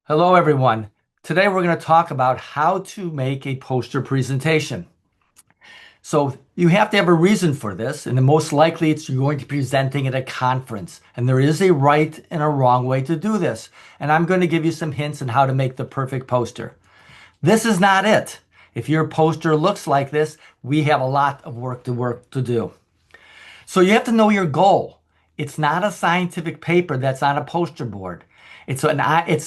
Hello, everyone. Today we're going to talk about how to make a poster presentation. So you have to have a reason for this, and the most likely it's you're going to be presenting at a conference. And there is a right and a wrong way to do this. And I'm going to give you some hints on how to make the perfect poster. This is not it. If your poster looks like this, we have a lot of work to do. So you have to know your goal. It's not a scientific paper that's on a poster board. It's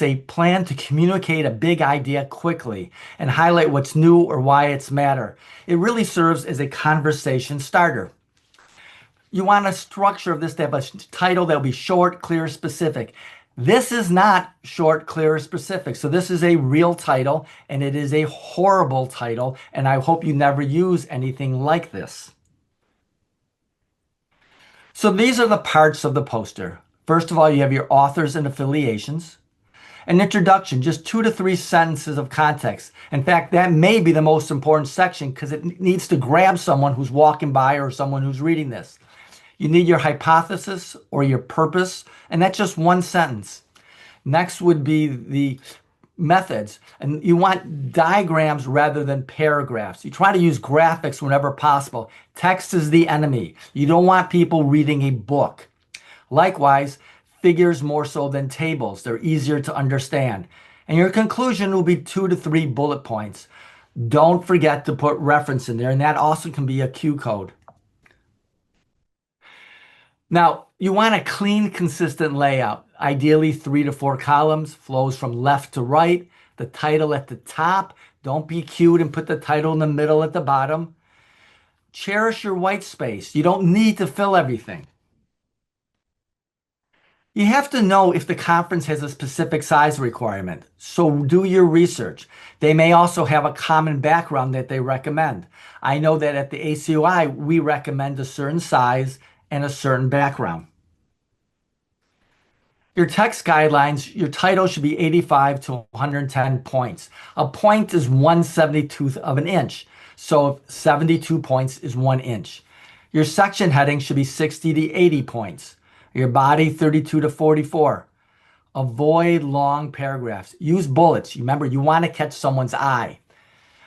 a plan to communicate a big idea quickly and highlight what's new or why it's matter. It really serves as a conversation starter. You want a structure of this to have a title that will be short, clear, specific. This is not short, clear, specific. So this is a real title and it is a horrible title. And I hope you never use anything like this. So these are the parts of the poster. First of all, you have your authors and affiliations. An introduction, just 2 to 3 sentences of context. In fact, that may be the most important section because it needs to grab someone who's walking by or someone who's reading this. You need your hypothesis or your purpose, and that's just one sentence. Next would be the methods, and you want diagrams rather than paragraphs. You try to use graphics whenever possible. Text is the enemy. You don't want people reading a book. Likewise, figures more so than tables. They're easier to understand. And your conclusion will be 2 to 3 bullet points. Don't forget to put reference in there, and that also can be a cue code. Now, you want a clean, consistent layout. Ideally, 3 to 4 columns, flows from left to right. The title at the top. Don't be cute and put the title in the middle at the bottom. Cherish your white space. You don't need to fill everything. You have to know if the conference has a specific size requirement, so do your research. They may also have a common background that they recommend. I know that at the ACUI, we recommend a certain size and a certain background. Your text guidelines, your title should be 85 to 110 points. A point is 1/72th of an inch, so 72 points is 1 inch. Your section heading should be 60 to 80 points. Your body, 32 to 44. Avoid long paragraphs. Use bullets. Remember, you want to catch someone's eye.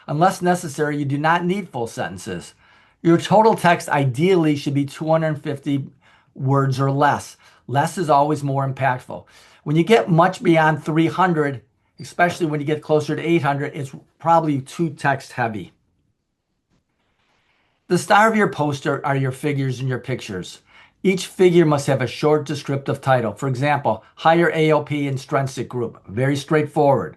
Unless necessary, you do not need full sentences. Your total text ideally should be 250 words or less. Less is always more impactful. When you get much beyond 300, especially when you get closer to 800, it's probably too text heavy. The star of your poster are your figures and your pictures. Each figure must have a short descriptive title. For example, higher AOP and Strensic group. Very straightforward.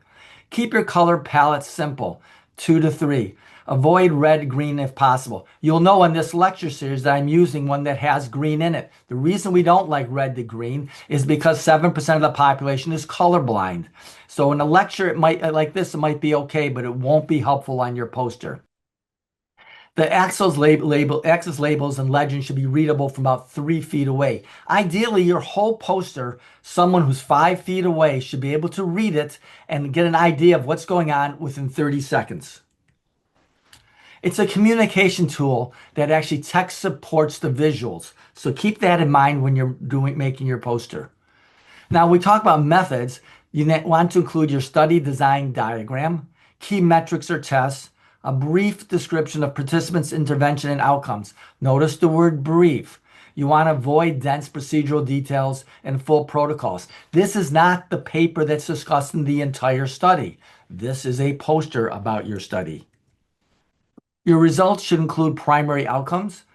Keep your color palette simple, 2 to 3. Avoid red, green if possible. You'll know in this lecture series that I'm using one that has green in it. The reason we don't like red to green is because 7% of the population is colorblind. So in a lecture like this, it might be okay, but it won't be helpful on your poster. The axis labels and legends should be readable from about 3 feet away. Ideally, your whole poster, someone who's 5 feet away should be able to read it and get an idea of what's going on within 30 seconds. It's a communication tool that actually text supports the visuals. So keep that in mind when you're making your poster. Now we talk about methods. You want to include your study design diagram, key metrics or tests, a brief description of participants' intervention and outcomes. Notice the word brief. You want to avoid dense procedural details and full protocols. This is not the paper that's discussing the entire study. This is a poster about your study. Your results should include primary outcomes,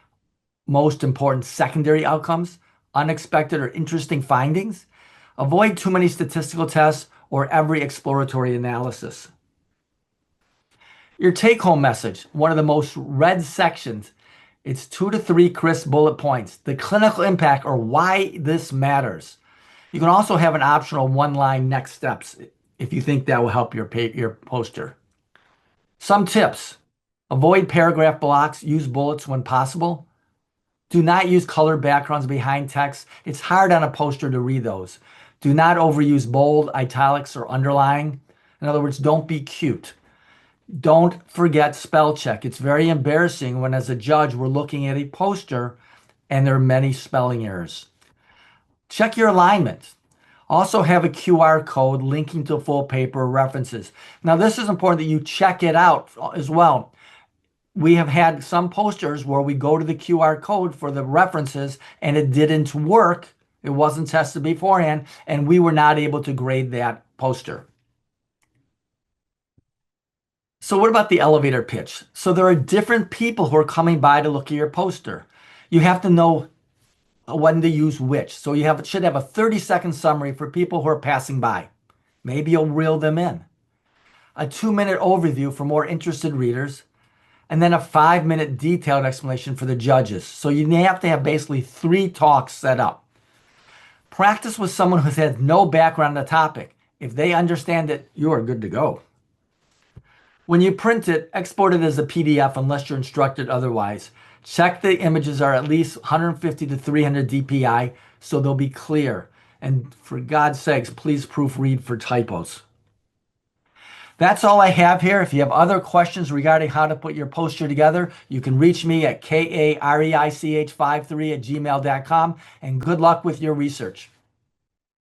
most important secondary outcomes, unexpected or interesting findings. Avoid too many statistical tests or every exploratory analysis. Your take-home message, one of the most read sections, it's 2 to 3 crisp bullet points. The clinical impact or why this matters. You can also have an optional one-line next steps if you think that will help your poster. Some tips. Avoid paragraph blocks. Use bullets when possible. Do not use colored backgrounds behind text. It's hard on a poster to read those. Do not overuse bold, italics, or underlying. In other words, don't be cute. Don't forget spell check. It's very embarrassing when, as a judge, we're looking at a poster and there are many spelling errors. Check your alignment. Also have a QR code linking to full paper references. Now, this is important that you check it out as well. We have had some posters where we go to the QR code for the references and it didn't work. It wasn't tested beforehand, and we were not able to grade that poster. So what about the elevator pitch? So there are different people who are coming by to look at your poster. You have to know when to use which. So should have a 30-second summary for people who are passing by. Maybe you'll reel them in. A 2-minute overview for more interested readers, and then a 5-minute detailed explanation for the judges. So you have to have basically 3 talks set up. Practice with someone who has no background on the topic. If they understand it, you are good to go. When you print it, export it as a PDF unless you're instructed otherwise. Check the images are at least 150 to 300 DPI so they'll be clear. And for God's sakes, please proofread for typos. That's all I have here. If you have other questions regarding how to put your poster together, you can reach me at kareich53@gmail.com, and good luck with your research.